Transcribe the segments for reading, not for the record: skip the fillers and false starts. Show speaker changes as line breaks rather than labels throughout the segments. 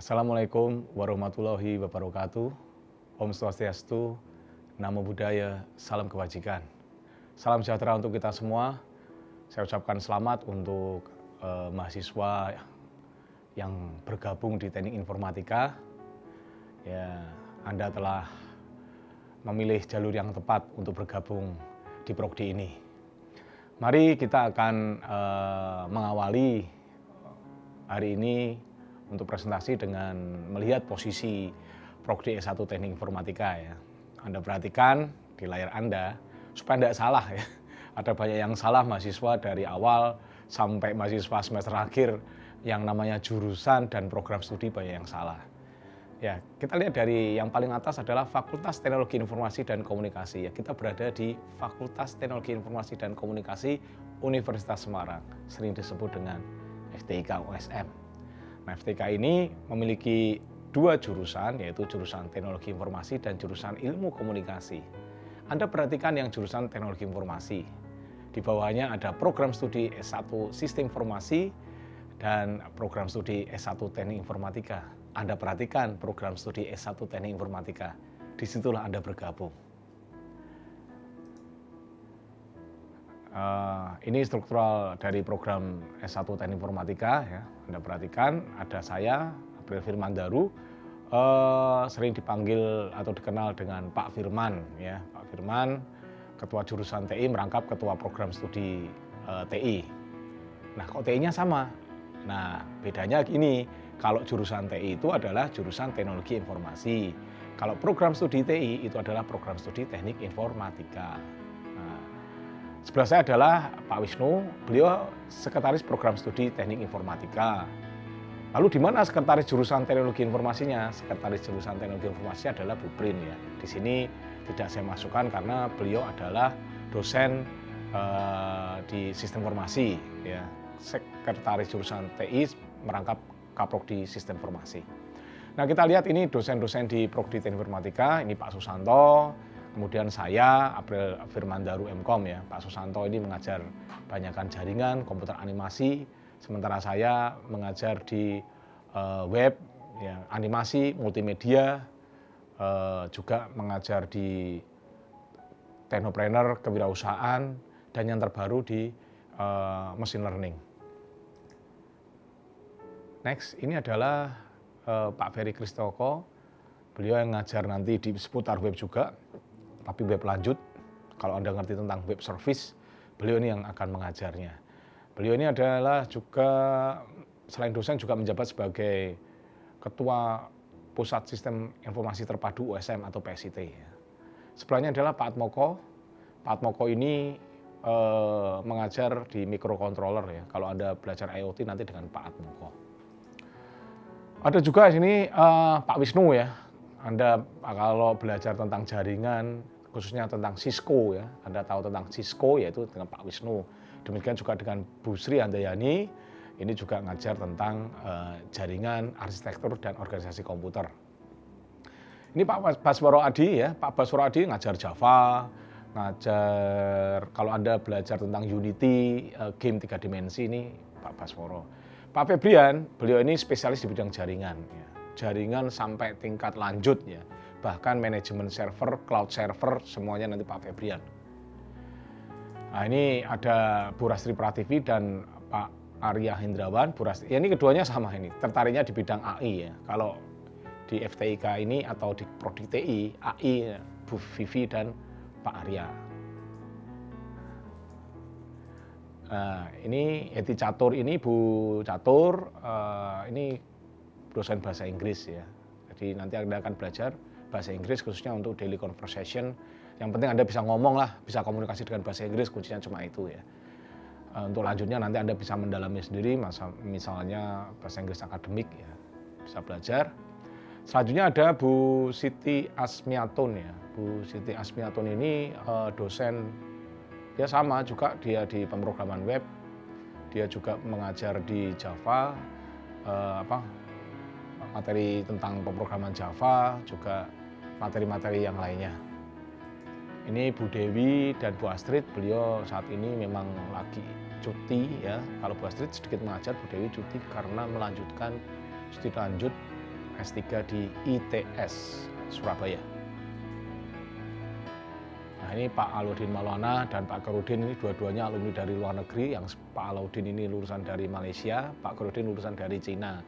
Assalamualaikum warahmatullahi wabarakatuh. Om Swastiastu, Namo Buddhaya, salam kebajikan. Salam sejahtera untuk kita semua. Saya ucapkan selamat untuk mahasiswa yang bergabung di Teknik Informatika. Ya, Anda telah memilih jalur yang tepat untuk bergabung di prodi ini. Mari kita akan mengawali hari ini untuk presentasi dengan melihat posisi Prodi S1 Teknik Informatika ya. Anda perhatikan di layar Anda supaya tidak salah ya. Ada banyak yang salah mahasiswa dari awal sampai mahasiswa semester akhir yang namanya jurusan dan program studi banyak yang salah. Ya, kita lihat dari yang paling atas adalah Fakultas Teknologi Informasi dan Komunikasi. Ya, kita berada di Fakultas Teknologi Informasi dan Komunikasi Universitas Semarang, sering disebut dengan FTIK USM. Nah, FTK ini memiliki dua jurusan, yaitu jurusan Teknologi Informasi dan jurusan Ilmu Komunikasi. Anda perhatikan yang jurusan Teknologi Informasi. Di bawahnya ada program studi S1 Sistem Informasi dan program studi S1 Teknik Informatika. Anda perhatikan program studi S1 Teknik Informatika. Disitulah Anda bergabung. Ini struktural dari program S1 Teknik Informatika ya. Anda perhatikan ada saya, April Firmandaru, sering dipanggil atau dikenal dengan Pak Firman ya. Pak Firman, ketua jurusan TI merangkap ketua program studi TI. Nah, kok TI-nya sama? Nah, bedanya gini, kalau jurusan TI itu adalah jurusan Teknologi Informasi. Kalau program studi TI itu adalah program studi Teknik Informatika. Sebelah saya adalah Pak Wisnu, beliau sekretaris program studi Teknik Informatika. Lalu di mana sekretaris jurusan Teknologi Informasinya? Sekretaris jurusan Teknologi Informasi adalah Bu Prin ya. Di sini tidak saya masukkan karena beliau adalah dosen di Sistem Informasi ya. Sekretaris jurusan TI merangkap Kaprodi Sistem Informasi. Nah, kita lihat ini dosen-dosen di Prodi Teknik Informatika, ini Pak Susanto. Kemudian saya, April Firmandaru MKOM ya, Pak Susanto ini mengajar banyakan jaringan, komputer animasi, sementara saya mengajar di web, ya, animasi, multimedia, juga mengajar di technopreneur, kewirausahaan, dan yang terbaru di machine learning. Next, ini adalah Pak Ferry Kristoko, beliau yang ngajar nanti di seputar web juga. Tapi web lanjut, kalau Anda ngerti tentang web service, beliau ini yang akan mengajarnya. Beliau ini adalah juga, selain dosen juga menjabat sebagai Ketua Pusat Sistem Informasi Terpadu USM atau PSIT. Sebelahnya adalah Pak Atmoko. Pak Atmoko ini mengajar di microcontroller ya. Kalau Anda belajar IoT nanti dengan Pak Atmoko. Ada juga di sini Pak Wisnu ya. Anda kalau belajar tentang jaringan, khususnya tentang Cisco ya, Anda tahu tentang Cisco yaitu dengan Pak Wisnu. Demikian juga dengan Bu Sri Handayani, ini juga ngajar tentang jaringan, arsitektur, dan organisasi komputer. Ini Pak Baswaro Adi ya, Pak Baswaro Adi ngajar Java, ngajar kalau Anda belajar tentang Unity, game 3 dimensi ini Pak Baswaro. Pak Febrian, beliau ini spesialis di bidang jaringan ya. Jaringan sampai tingkat lanjut ya, bahkan manajemen server, cloud server, semuanya nanti Pak Febrian. Nah, ini ada Bu Rastri Prativi dan Pak Arya Hendrawan. Bu Rastri, ya ini keduanya sama ini, tertariknya di bidang AI ya. Kalau di FTIK ini atau di Prodi TI, AI ya, Bu Vivi dan Pak Arya. Nah, ini Heti Catur ini Bu Catur, ini dosen bahasa Inggris ya. Jadi nanti Anda akan belajar bahasa Inggris khususnya untuk daily conversation. Yang penting Anda bisa ngomong lah, bisa komunikasi dengan bahasa Inggris, kuncinya cuma itu ya. Untuk lanjutnya nanti Anda bisa mendalami sendiri, misalnya bahasa Inggris akademik ya, bisa belajar. Selanjutnya ada Bu Siti Asmiatun ya. Bu Siti Asmiatun ini dosen, ya sama juga dia di pemrograman web, dia juga mengajar di Java, materi tentang pemrograman Java, juga materi-materi yang lainnya. Ini Bu Dewi dan Bu Astrid, beliau saat ini memang lagi cuti ya. Kalau Bu Astrid sedikit mengajar, Bu Dewi cuti karena melanjutkan studi lanjut S3 di ITS Surabaya. Nah, ini Pak Alauddin Maulana dan Pak Khairuddin ini dua-duanya alumni dari luar negeri. Yang Pak Alauddin ini lulusan dari Malaysia, Pak Khairuddin lulusan dari Cina.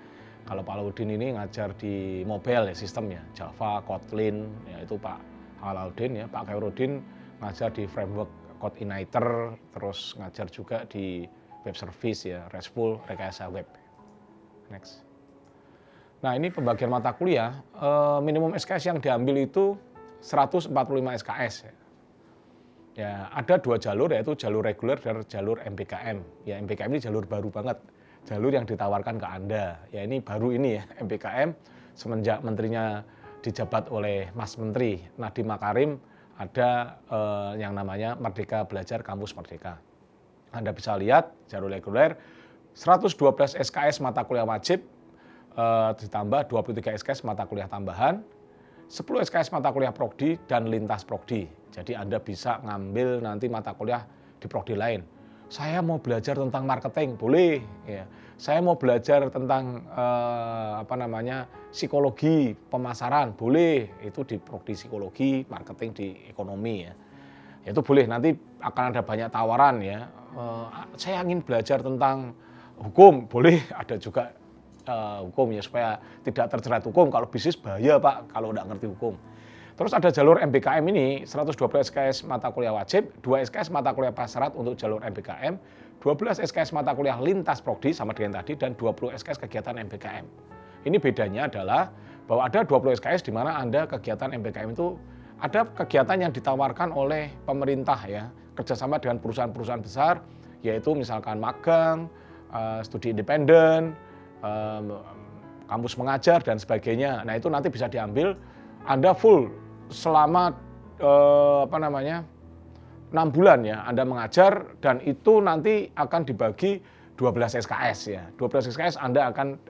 Kalau Pak Alauddin ini ngajar di mobile ya, sistemnya Java, Kotlin, ya itu Pak Alauddin ya. Pak Khairuddin ngajar di framework CodeIgniter, terus ngajar juga di web service ya, RESTful, rekayasa web. Next. Nah, ini pembagian mata kuliah, minimum SKS yang diambil itu 145 SKS ya. Ya, ada 2 jalur, yaitu jalur reguler dan jalur MBKM. Ya, MBKM ini jalur baru banget, jalur yang ditawarkan ke Anda. Ya, ini baru ini ya, MBKM semenjak menterinya dijabat oleh Mas Menteri Nadiem Makarim, ada yang namanya Merdeka Belajar Kampus Merdeka. Anda bisa lihat jalur reguler 112 SKS mata kuliah wajib, ditambah 23 SKS mata kuliah tambahan, 10 SKS mata kuliah prodi dan lintas prodi. Jadi Anda bisa ngambil nanti mata kuliah di prodi lain. Saya mau belajar tentang marketing, boleh. Ya. Saya mau belajar tentang psikologi pemasaran, boleh. Itu di prodi psikologi, marketing di ekonomi ya. Itu boleh. Nanti akan ada banyak tawaran ya. Saya ingin belajar tentang hukum, boleh. Ada juga hukum ya, supaya tidak terjerat hukum. Kalau bisnis bahaya Pak kalau nggak ngerti hukum. Terus ada jalur MBKM ini 112 SKS mata kuliah wajib, 2 SKS mata kuliah prasyarat untuk jalur MBKM, 12 SKS mata kuliah lintas prodi sama dengan tadi, dan 20 SKS kegiatan MBKM. Ini bedanya adalah bahwa ada 20 SKS di mana Anda kegiatan MBKM itu ada kegiatan yang ditawarkan oleh pemerintah ya, kerjasama dengan perusahaan-perusahaan besar, yaitu misalkan magang, studi independen, kampus mengajar dan sebagainya. Nah, itu nanti bisa diambil Anda full selama 6 bulan ya Anda mengajar, dan itu nanti akan dibagi 12 SKS ya. 12 SKS Anda akan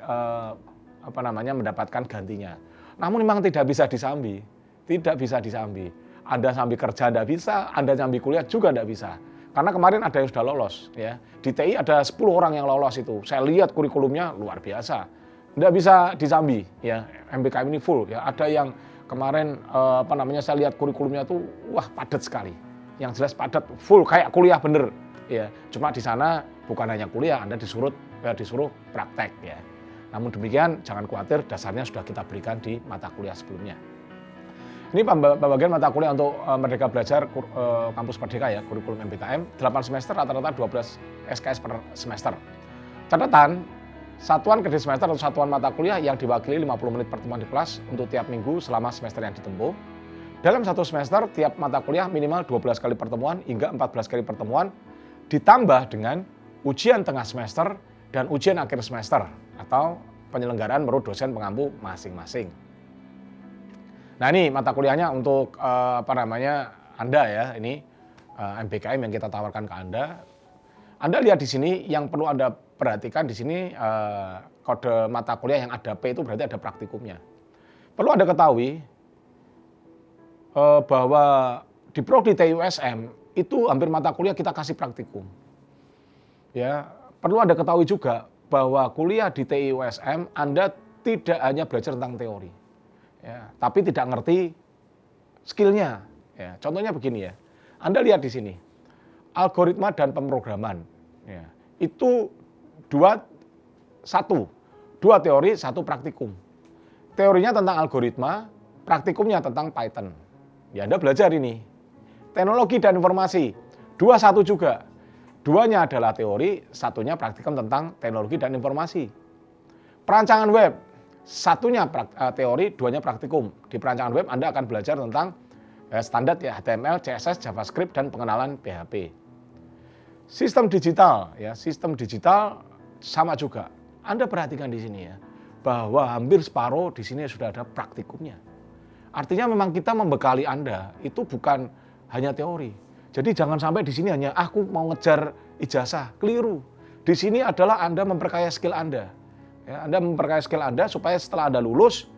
mendapatkan gantinya. Namun memang tidak bisa disambi. Tidak bisa disambi. Anda sambil kerja tidak bisa, Anda sambil kuliah juga tidak bisa. Karena kemarin ada yang sudah lolos ya. Di TI ada 10 orang yang lolos itu. Saya lihat kurikulumnya luar biasa. Tidak bisa disambi ya. MBKM ini full ya. Ada yang kemarin saya lihat kurikulumnya tuh wah padat sekali. Yang jelas padat, full kayak kuliah bener ya. Cuma di sana bukan hanya kuliah, Anda disuruh praktek ya. Namun demikian jangan khawatir, dasarnya sudah kita berikan di mata kuliah sebelumnya. Ini pembagian mata kuliah untuk Merdeka Belajar Kampus Merdeka ya, kurikulum MBKM, 8 semester rata-rata 12 SKS per semester. Catatan, satuan kredit semester atau satuan mata kuliah yang diwakili 50 menit pertemuan di kelas untuk tiap minggu selama semester yang ditempuh. Dalam satu semester, tiap mata kuliah minimal 12 kali pertemuan hingga 14 kali pertemuan, ditambah dengan ujian tengah semester dan ujian akhir semester atau penyelenggaraan menurut dosen pengampu masing-masing. Nah, ini mata kuliahnya untuk Anda ya, ini MBKM yang kita tawarkan ke Anda. Anda lihat di sini, yang perlu Anda perhatikan di sini kode mata kuliah yang ada P itu berarti ada praktikumnya. Perlu Anda ketahui bahwa di prodi TIUSM itu hampir mata kuliah kita kasih praktikum. Ya, perlu Anda ketahui juga bahwa kuliah di TIUSM Anda tidak hanya belajar tentang teori. Ya, tapi tidak ngerti skillnya. Ya, contohnya begini ya, Anda lihat di sini, algoritma dan pemrograman. Ya, itu dua teori, satu praktikum. Teorinya tentang algoritma, praktikumnya tentang Python. Ya, Anda belajar ini. Teknologi dan informasi, 2 juga. 2-nya adalah teori, 1-nya praktikum tentang teknologi dan informasi. Perancangan web, 1-nya teori, 2-nya praktikum. Di perancangan web Anda akan belajar tentang standar ya, HTML, CSS, JavaScript, dan pengenalan PHP. Sistem digital sama juga. Anda perhatikan di sini ya, bahwa hampir separuh di sini sudah ada praktikumnya. Artinya memang kita membekali Anda itu bukan hanya teori. Jadi jangan sampai di sini hanya aku mau ngejar ijazah, keliru. Di sini adalah Anda memperkaya skill Anda. Ya, Anda memperkaya skill Anda supaya setelah Anda lulus,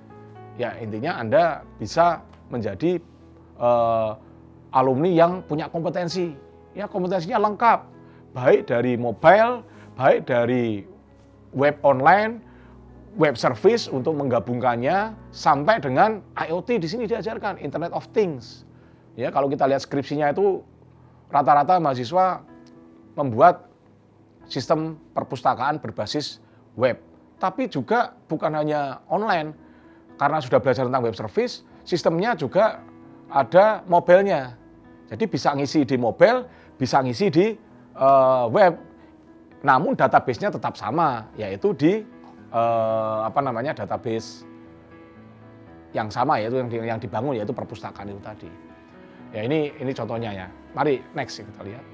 ya intinya Anda bisa menjadi alumni yang punya kompetensi. Ya, kompetensinya lengkap, baik dari mobile, baik dari web online, web service untuk menggabungkannya sampai dengan IoT di sini diajarkan, Internet of Things. Ya, kalau kita lihat skripsinya itu rata-rata mahasiswa membuat sistem perpustakaan berbasis web. Tapi juga bukan hanya online, karena sudah belajar tentang web service, sistemnya juga ada mobilenya. Jadi bisa ngisi di mobil, bisa ngisi di web. Namun database-nya tetap sama, yaitu di database yang sama, yaitu yang dibangun, yaitu perpustakaan itu tadi. Ya ini contohnya ya. Mari next kita lihat.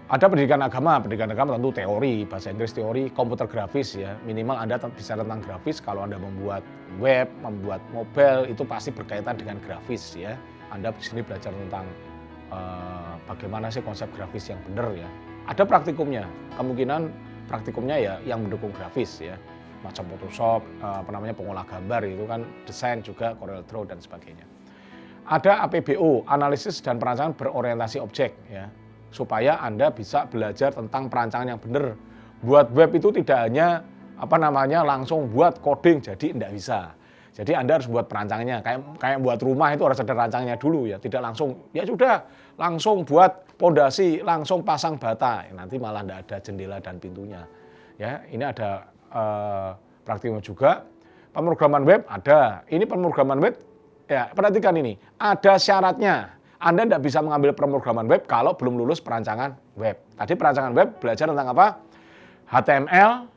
Ada pendidikan agama tentu teori, bahasa Inggris teori, komputer grafis ya. Minimal Anda bisa tentang grafis. Kalau Anda membuat web, membuat mobile, itu pasti berkaitan dengan grafis ya. Anda di sini belajar tentang bagaimana sih konsep grafis yang benar ya. Ada praktikumnya, kemungkinan praktikumnya ya yang mendukung grafis ya. Macam Photoshop, pengolah gambar itu kan, desain juga, Corel Draw dan sebagainya. Ada APBO, analisis dan perancangan berorientasi objek ya. Supaya Anda bisa belajar tentang perancangan yang benar. Buat web itu tidak hanya langsung buat coding, jadi tidak bisa. Jadi Anda harus buat perancangannya. Kayak buat rumah itu harus ada rancangnya dulu ya. Tidak langsung ya sudah langsung buat pondasi, langsung pasang bata. Nanti malah tidak ada jendela dan pintunya. Ya, ini ada praktikum juga. Pemrograman web ada. Ini pemrograman web ya, perhatikan ini. Ada syaratnya. Anda tidak bisa mengambil pemrograman web kalau belum lulus perancangan web. Tadi perancangan web belajar tentang apa? HTML,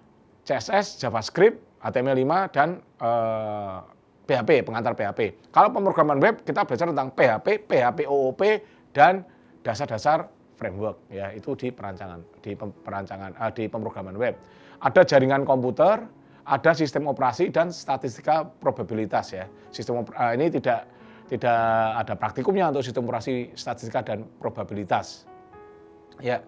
CSS, JavaScript, HTML5, dan PHP, pengantar PHP. Kalau pemrograman web kita belajar tentang PHP, PHP OOP, dan dasar-dasar framework. Ya, itu di di pemrograman web. Ada jaringan komputer, ada sistem operasi dan statistika probabilitas ya. Ini tidak ada praktikumnya untuk sistem operasi, statistika, dan probabilitas. Ya,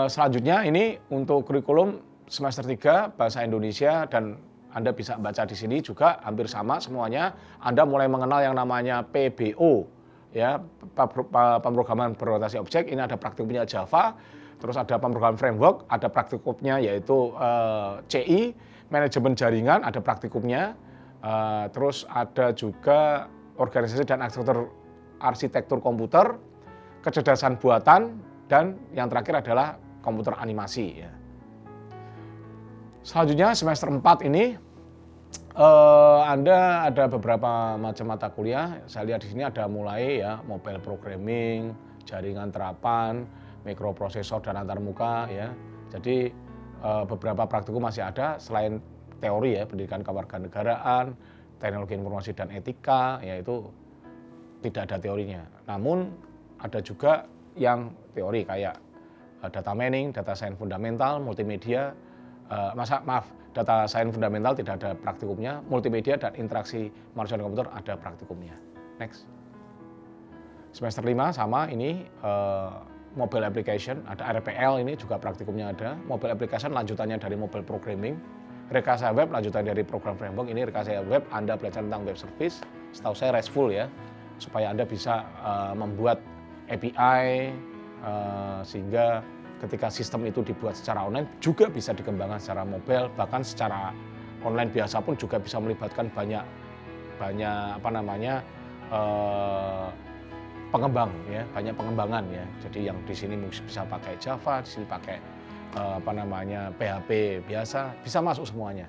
selanjutnya ini untuk kurikulum semester 3 Bahasa Indonesia, dan Anda bisa baca di sini juga hampir sama semuanya. Anda mulai mengenal yang namanya PBO, ya, pemrograman berorientasi objek. Ini ada praktikumnya Java, terus ada pemrograman framework, ada praktikumnya yaitu CI, manajemen jaringan, ada praktikumnya. Terus ada juga organisasi dan arsitektur komputer, kecerdasan buatan, dan yang terakhir adalah komputer animasi. Ya. Selanjutnya semester 4 ini Anda ada beberapa macam mata kuliah. Saya lihat di sini ada mulai ya mobile programming, jaringan terapan, mikroprosesor dan antarmuka ya. Jadi beberapa praktikum masih ada selain teori ya, pendidikan kewarganegaraan, teknologi informasi dan etika, yaitu tidak ada teorinya. Namun ada juga yang teori kayak data mining, data science fundamental, multimedia, data science fundamental tidak ada praktikumnya, multimedia dan interaksi manusia dan komputer ada praktikumnya. Next. Semester 5 sama ini mobile application, ada RPL ini juga praktikumnya ada. Mobile application lanjutannya dari mobile programming. Rekayasa web lanjutan dari program framework. Ini rekayasa web, Anda belajar tentang web service, setahu saya RESTful ya, supaya Anda bisa membuat API sehingga ketika sistem itu dibuat secara online juga bisa dikembangkan secara mobile, bahkan secara online biasa pun juga bisa melibatkan banyak pengembang ya, banyak pengembangan ya. Jadi yang di sini bisa pakai Java, di sini pakai PHP biasa, bisa masuk semuanya.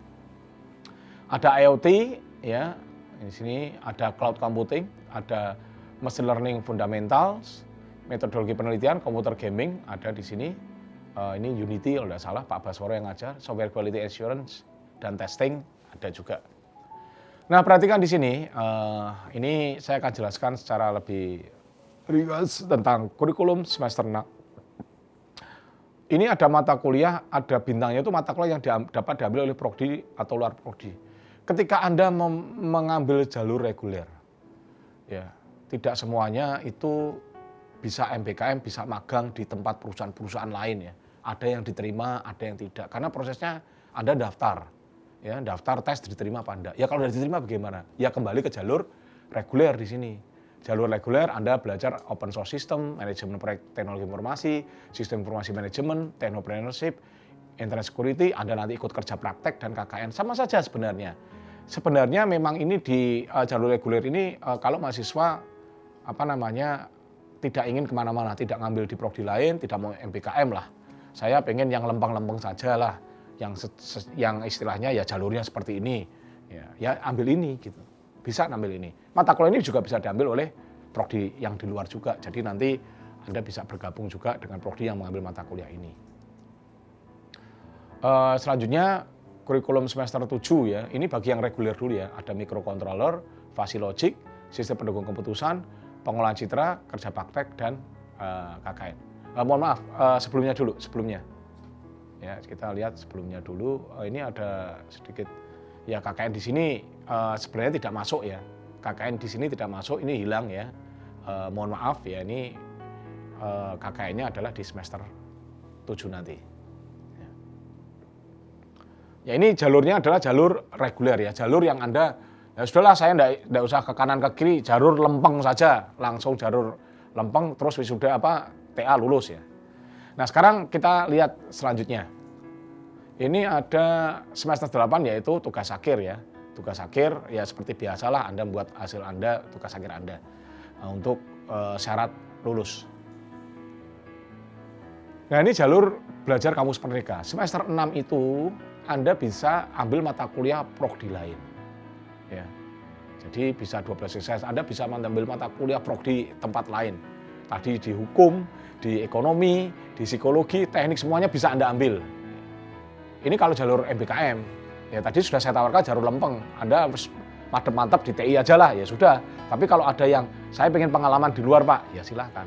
Ada IoT ya, di sini ada cloud computing, ada machine learning fundamentals, metodologi penelitian, computer gaming ada di sini. Ini Unity kalau tidak salah, Pak Baswaro yang ngajar, software quality assurance dan testing ada juga. Nah, perhatikan di sini, ini saya akan jelaskan secara lebih ringkas tentang kurikulum semester 6. Ini ada mata kuliah, ada bintangnya itu mata kuliah yang dapat diambil oleh prodi atau luar prodi. Ketika Anda mengambil jalur reguler, ya tidak semuanya itu bisa MBKM, bisa magang di tempat perusahaan-perusahaan lain ya. Ada yang diterima, ada yang tidak. Karena prosesnya Anda daftar, ya daftar tes diterima apa enggak. Ya kalau sudah diterima bagaimana? Ya kembali ke jalur reguler di sini. Jalur reguler Anda belajar open source system, manajemen proyek teknologi informasi, sistem informasi manajemen, technopreneurship, Internet Security, Anda nanti ikut kerja praktek dan KKN, sama saja sebenarnya. Sebenarnya memang ini di jalur reguler ini kalau mahasiswa tidak ingin kemana-mana, tidak ngambil di prodi lain, tidak mau MBKM lah. Saya pengen yang lempeng-lempeng saja lah, yang istilahnya ya jalurnya seperti ini, ya ambil ini gitu. Bisa ambil ini. Mata kuliah ini juga bisa diambil oleh prodi yang di luar juga. Jadi nanti Anda bisa bergabung juga dengan prodi yang mengambil mata kuliah ini. Selanjutnya kurikulum semester 7 ya. Ini bagi yang reguler dulu ya. Ada microcontroller, Fasilogik, sistem pendukung keputusan, pengolahan citra, kerja praktek dan KKN. Mohon maaf, sebelumnya. Ya, kita lihat sebelumnya dulu. Ini ada sedikit ya KKN di sini sebenarnya tidak masuk ya. KKN di sini tidak masuk, ini hilang ya. Mohon maaf ya, ini KKN-nya adalah di semester 7 nanti. Ya ini jalurnya adalah jalur reguler ya, jalur yang Anda, ya sudahlah saya enggak usah ke kanan ke kiri, jalur lempeng saja, langsung jalur lempeng terus wisuda TA lulus ya. Nah sekarang kita lihat selanjutnya. Ini ada semester 8 yaitu tugas akhir ya. Tugas akhir ya seperti biasalah Anda buat hasil Anda, tugas akhir Anda untuk syarat lulus. Nah ini jalur belajar kamus merdeka. Semester 6 itu Anda bisa ambil mata kuliah prodi lain. Ya. Jadi bisa 12 SKS, Anda bisa mengambil mata kuliah prodi tempat lain. Tadi di hukum, di ekonomi, di psikologi, teknik semuanya bisa Anda ambil. Ini kalau jalur MBKM. Ya tadi sudah saya tawarkan jalur lempeng. Anda harus mantap-mantap di TI aja lah, ya sudah. Tapi kalau ada yang saya pengen pengalaman di luar Pak, ya silahkan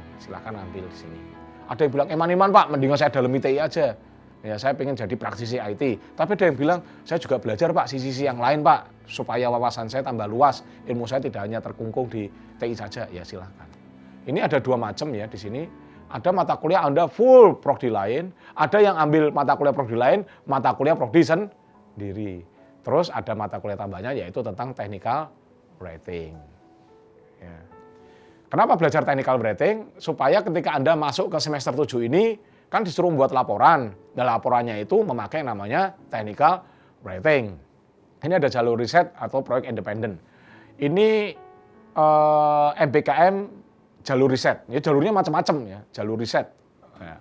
ambil di sini. Ada yang bilang eman-eman Pak, mendingan saya dalemi TI aja. Ya saya pengen jadi praktisi IT. Tapi ada yang bilang saya juga belajar Pak sisi-sisi yang lain Pak, supaya wawasan saya tambah luas, ilmu saya tidak hanya terkungkung di TI saja. Ya silahkan. Ini ada dua macam ya di sini. Ada mata kuliah Anda full prodi lain, ada yang ambil mata kuliah prodi lain, mata kuliah prodi sendiri. Terus ada mata kuliah tambahnya yaitu tentang technical writing. Ya. Kenapa belajar technical writing? Supaya ketika Anda masuk ke semester 7 ini, kan disuruh membuat laporan. Dan laporannya itu memakai namanya technical writing. Ini ada jalur riset atau proyek independen. Ini MBKM jalur riset. Ya, jalurnya macam-macam ya, jalur riset. Ya.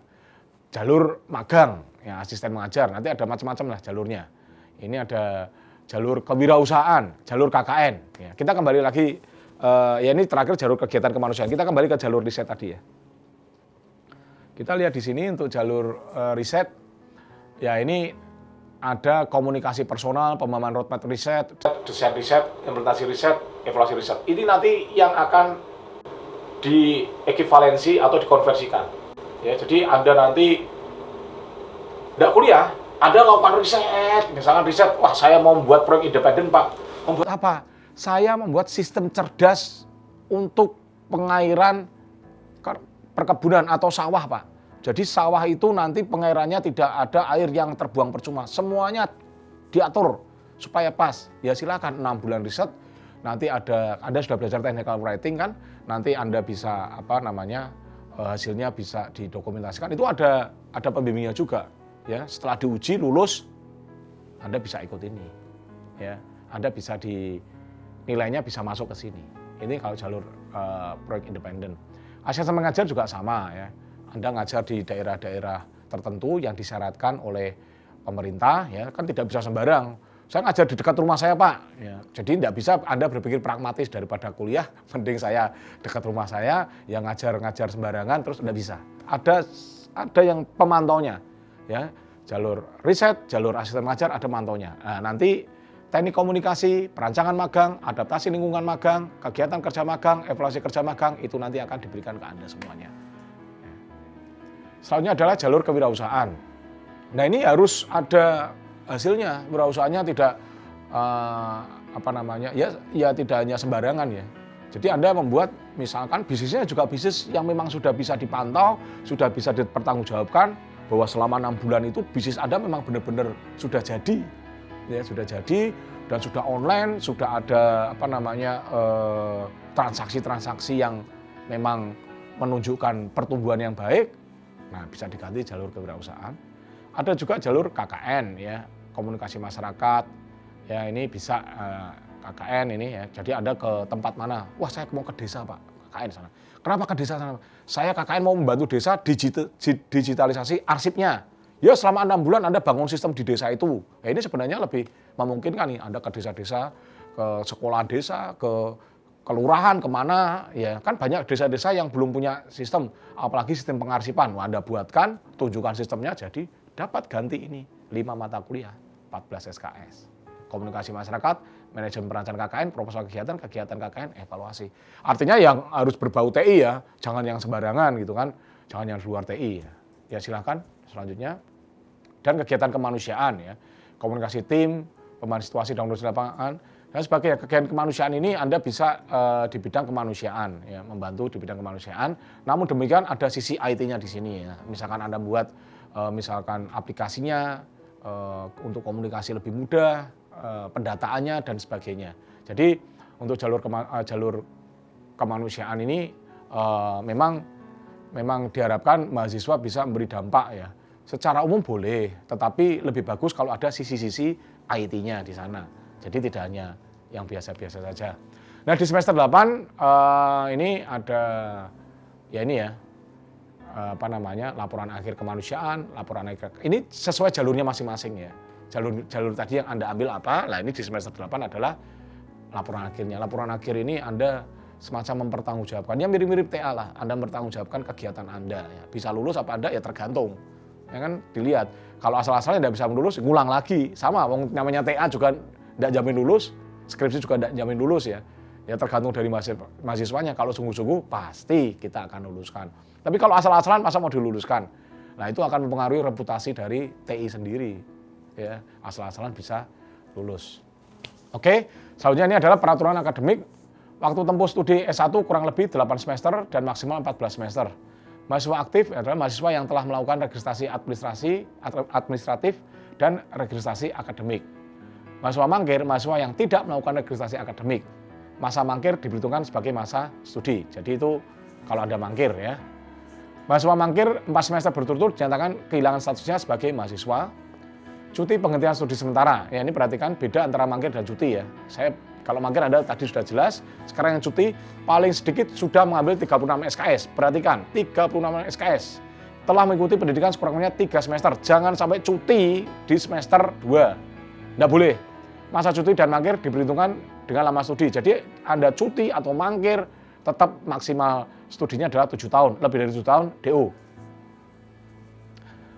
Jalur magang, ya asisten mengajar. Nanti ada macam-macam lah jalurnya. Ini ada jalur kewirausahaan, jalur KKN. Ya, kita kembali lagi, ya ini terakhir jalur kegiatan kemanusiaan. Kita kembali ke jalur riset tadi ya. Kita lihat di sini untuk jalur riset, ya ini ada komunikasi personal, pemahaman roadmap riset, desain riset, implementasi riset, evaluasi riset. Ini nanti yang akan diekivalensi atau dikonversikan. Ya, jadi Anda nanti tidak kuliah, Anda melakukan riset, misalkan riset, wah saya mau membuat proyek independen Pak. Membuat apa? Saya membuat sistem cerdas untuk pengairan perkebunan atau sawah Pak. Jadi sawah itu nanti pengairannya tidak ada air yang terbuang percuma. Semuanya diatur supaya pas. Ya silakan 6 bulan riset. Nanti Anda sudah belajar technical writing kan? Nanti Anda bisa hasilnya bisa didokumentasikan. Itu ada pembimbingnya juga. Ya, setelah diuji lulus Anda bisa ikut ini. Ya, Anda bisa nilainya bisa masuk ke sini. Ini kalau jalur proyek independen. Asisten mengajar juga sama ya. Anda ngajar di daerah-daerah tertentu yang disyaratkan oleh pemerintah ya, kan tidak bisa sembarang. Saya ngajar di dekat rumah saya Pak. Ya, jadi tidak bisa Anda berpikir pragmatis daripada kuliah, mending saya dekat rumah saya, yang ngajar sembarangan terus tidak bisa. Ada yang pemantaunya, ya jalur riset, jalur asisten mengajar ada pemantaunya. Nah, nanti teknik komunikasi, perancangan magang, adaptasi lingkungan magang, kegiatan kerja magang, evaluasi kerja magang itu nanti akan diberikan ke Anda semuanya. Ya. Selanjutnya adalah jalur kewirausahaan. Nah ini harus ada hasilnya, wirausahaannya tidak ya tidak hanya sembarangan ya. Jadi Anda membuat misalkan bisnisnya juga bisnis yang memang sudah bisa dipantau, sudah bisa dipertanggungjawabkan bahwa selama 6 bulan itu bisnis Anda memang benar-benar sudah jadi. Ya, sudah jadi dan sudah online, sudah ada transaksi-transaksi yang memang menunjukkan pertumbuhan yang baik. Nah, bisa diganti jalur kewirausahaan. Ada juga jalur KKN ya, komunikasi masyarakat. Ya ini bisa KKN ini ya. Jadi Anda ke tempat mana? Wah, saya mau ke desa, Pak. KKN sana. Kenapa ke desa sana? Saya KKN mau membantu desa digitalisasi arsipnya. Ya selama 6 bulan Anda bangun sistem di desa itu. Ya, ini sebenarnya lebih memungkinkan nih Anda ke desa-desa, ke sekolah desa, ke kelurahan, kemana. Ya kan banyak desa-desa yang belum punya sistem, apalagi sistem pengarsipan. Wah, Anda buatkan, tunjukkan sistemnya, jadi dapat ganti ini 5 mata kuliah, 14 SKS. Komunikasi masyarakat, manajemen perancangan KKN, proposal kegiatan KKN, evaluasi. Artinya yang harus berbau TI ya, jangan yang sembarangan gitu kan, jangan yang luar TI ya. Ya silahkan selanjutnya. Dan kegiatan kemanusiaan ya, komunikasi tim, pemahaman situasi dan kondisi lapangan. Dan sebagai kegiatan kemanusiaan ini Anda bisa di bidang kemanusiaan ya, membantu di bidang kemanusiaan. Namun demikian ada sisi IT-nya di sini ya. Misalkan Anda buat misalkan aplikasinya untuk komunikasi lebih mudah, pendataannya dan sebagainya. Jadi untuk jalur kemanusiaan ini memang diharapkan mahasiswa bisa memberi dampak ya. Secara umum boleh, tetapi lebih bagus kalau ada sisi-sisi IT-nya di sana. Jadi tidak hanya yang biasa-biasa saja. Nah di semester 8 ini ada ya ini ya laporan akhir kemanusiaan, laporan akhir. Ini sesuai jalurnya masing-masing ya. Jalur tadi yang Anda ambil apa? Nah ini di semester 8 adalah laporan akhirnya. Laporan akhir ini Anda semacam mempertanggungjawabkan. Ya mirip-mirip TA lah. Anda mempertanggungjawabkan kegiatan Anda. Ya. Bisa lulus apa Anda ya tergantung. Ya kan dilihat. Kalau asal-asalnya tidak bisa lulus, ngulang lagi. Sama, namanya TA juga tidak jamin lulus, skripsi juga tidak jamin lulus ya. Ya tergantung dari mahasiswanya. Kalau sungguh-sungguh pasti kita akan luluskan. Tapi kalau asal-asalan masa mau diluluskan? Nah itu akan mempengaruhi reputasi dari TI sendiri. Ya, asal-asalan bisa lulus. Oke, selanjutnya ini adalah peraturan akademik. Waktu tempuh studi S1 kurang lebih 8 semester dan maksimal 14 semester. Mahasiswa aktif adalah mahasiswa yang telah melakukan registrasi administratif dan registrasi akademik. Mahasiswa mangkir, mahasiswa yang tidak melakukan registrasi akademik. Masa mangkir diperhitungkan sebagai masa studi. Jadi itu kalau Anda mangkir ya. Mahasiswa mangkir 4 semester berturut-turut dinyatakan kehilangan statusnya sebagai mahasiswa. Cuti penghentian studi sementara. Ya ini perhatikan beda antara mangkir dan cuti ya. Kalau mangkir Anda tadi sudah jelas, sekarang yang cuti paling sedikit sudah mengambil 36 SKS. Perhatikan, 36 SKS. Telah mengikuti pendidikan sekurang-kurangnya 3 semester. Jangan sampai cuti di semester 2. Nggak boleh. Masa cuti dan mangkir diperhitungkan dengan lama studi. Jadi Anda cuti atau mangkir tetap maksimal studinya adalah 7 tahun. Lebih dari 7 tahun, DO.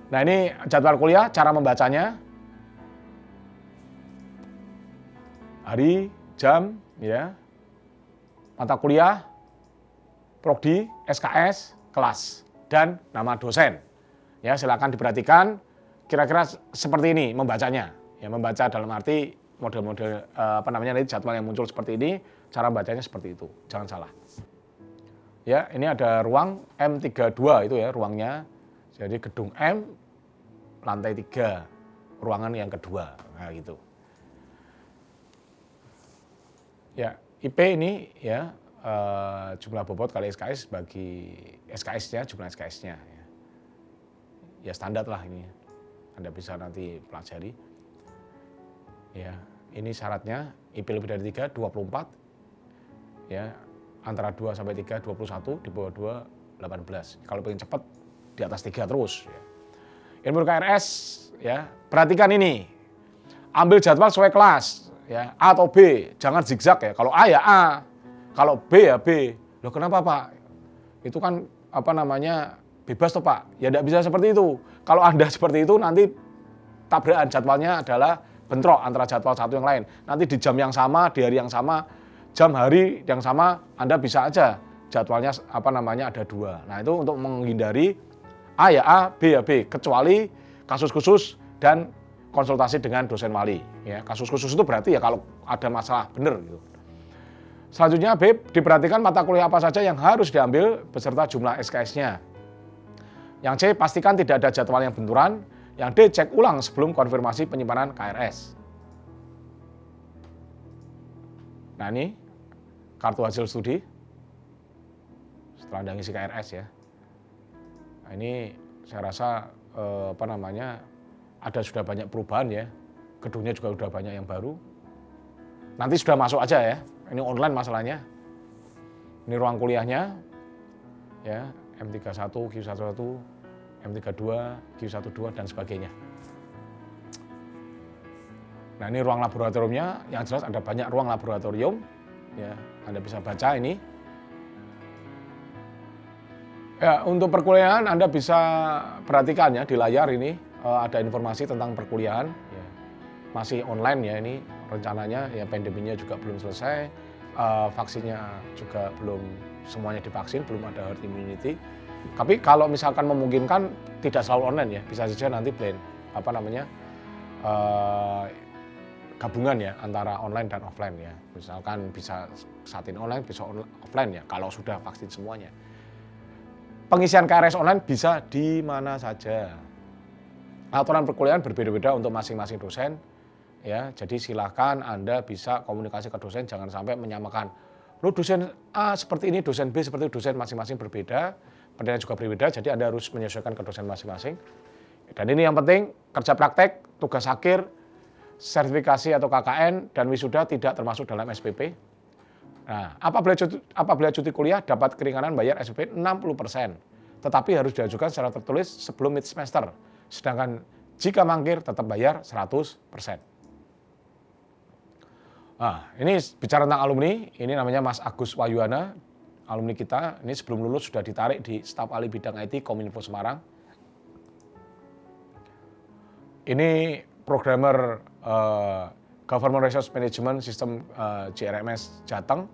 Nah ini jadwal kuliah, cara membacanya. Hari, jam, ya, mata kuliah, prodi, SKS, kelas, dan nama dosen. Ya, silakan diperhatikan. Kira-kira seperti ini membacanya. Ya, membaca dalam arti model-model jadwal yang muncul seperti ini, cara bacanya seperti itu. Jangan salah. Ya, ini ada ruang M32 itu ya ruangnya. Jadi gedung M, lantai 3, ruangan yang kedua. Nah, gitu. Ya, IP ini ya jumlah bobot kali SKS bagi SKS-nya, jumlah SKS-nya. Ya standar lah ini. Anda bisa nanti pelajari. Ya, ini syaratnya IP lebih dari 3, 24. Ya, antara 2 sampai 3, 21, di bawah 2, 18. Kalau pengen cepat di atas 3 terus. Ya. Ilmu KRS, ya perhatikan ini. Ambil jadwal sesuai kelas. Ya, A atau B, jangan zigzag ya. Kalau A ya A, kalau B ya B. Loh kenapa Pak? Itu kan bebas toh Pak. Ya tidak bisa seperti itu. Kalau Anda seperti itu nanti tabrakan jadwalnya adalah bentrok antara jadwal satu yang lain. Nanti di jam yang sama, di hari yang sama, jam hari yang sama Anda bisa aja jadwalnya ada 2. Nah itu untuk menghindari A ya A, B ya B. Kecuali kasus khusus dan konsultasi dengan dosen wali. Ya, kasus khusus itu berarti ya kalau ada masalah benar gitu. Selanjutnya B, diperhatikan mata kuliah apa saja yang harus diambil beserta jumlah SKS-nya. Yang C, pastikan tidak ada jadwal yang benturan. Yang D, cek ulang sebelum konfirmasi penyimpanan KRS. Nah ini kartu hasil studi setelah Anda ngisi KRS ya. Nah, ini saya rasa sudah banyak perubahan ya, gedungnya juga sudah banyak yang baru. Nanti sudah masuk aja ya, ini online masalahnya. Ini ruang kuliahnya, ya M31, Q11, M32, Q12 dan sebagainya. Nah ini ruang laboratoriumnya, yang jelas ada banyak ruang laboratorium, ya Anda bisa baca ini. Ya untuk perkuliahan Anda bisa perhatikan ya di layar ini ada informasi tentang perkuliahan, ya. Masih online ya ini rencananya, ya pandeminya juga belum selesai, vaksinnya juga belum semuanya divaksin, belum ada herd immunity. Tapi kalau misalkan memungkinkan tidak selalu online ya, bisa saja nanti gabungan ya antara online dan offline ya. Misalkan bisa saat ini online, bisa offline ya kalau sudah vaksin semuanya. Pengisian KRS online bisa di mana saja. Aturan perkuliahan berbeda-beda untuk masing-masing dosen ya. Jadi silakan Anda bisa komunikasi ke dosen, jangan sampai menyamakan. Lo dosen A seperti ini, dosen B seperti itu, dosen masing-masing berbeda, penilaian juga berbeda, jadi Anda harus menyesuaikan ke dosen masing-masing. Dan ini yang penting, kerja praktek, tugas akhir, sertifikasi atau KKN dan wisuda tidak termasuk dalam SPP. Nah, apabila cuti kuliah dapat keringanan bayar SPP 60%, tetapi harus diajukan secara tertulis sebelum mid semester. Sedangkan jika mangkir tetap bayar 100%. Nah, ini bicara tentang alumni, ini namanya Mas Agus Wahyuana, alumni kita, ini sebelum lulus sudah ditarik di staf ahli bidang IT Kominfo Semarang. Ini programmer Government Resource Management System GRMS Jateng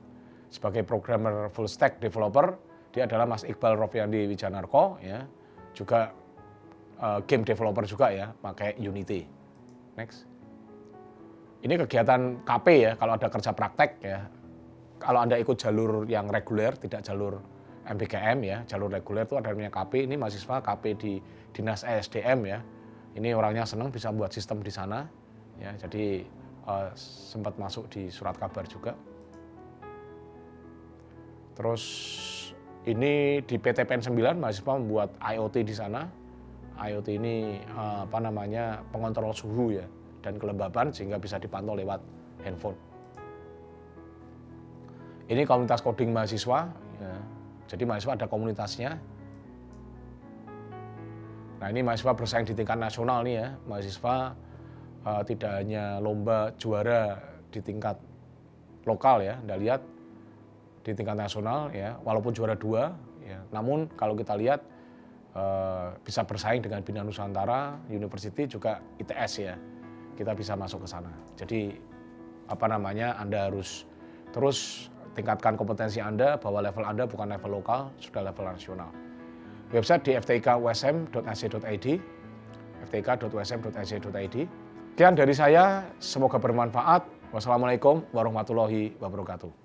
sebagai programmer full stack developer. Dia adalah Mas Iqbal Rofiandi Wijanarko, ya, juga game developer juga ya, pakai Unity. Next. Ini kegiatan KP ya, kalau ada kerja praktek ya. Kalau Anda ikut jalur yang reguler, tidak jalur MBKM ya, jalur reguler itu ada namanya KP. Ini mahasiswa KP di Dinas ESDM ya. Ini orangnya senang bisa buat sistem di sana. Ya, jadi sempat masuk di surat kabar juga. Terus ini di PTPN 9 mahasiswa membuat IoT di sana. IoT ini pengontrol suhu ya dan kelembaban sehingga bisa dipantau lewat handphone. Ini komunitas coding mahasiswa. Ya. Jadi mahasiswa ada komunitasnya. Nah ini mahasiswa bersaing di tingkat nasional nih ya. Mahasiswa tidak hanya lomba juara di tingkat lokal ya, Anda lihat di tingkat nasional ya, walaupun juara 2 ya. Namun kalau kita lihat bisa bersaing dengan Bina Nusantara, University juga ITS ya. Kita bisa masuk ke sana. Jadi Anda harus terus tingkatkan kompetensi Anda bahwa level Anda bukan level lokal, sudah level nasional. Website di ftik.usm.ac.id, ftik.usm.ac.id. Sekian dari saya, semoga bermanfaat. Wassalamualaikum warahmatullahi wabarakatuh.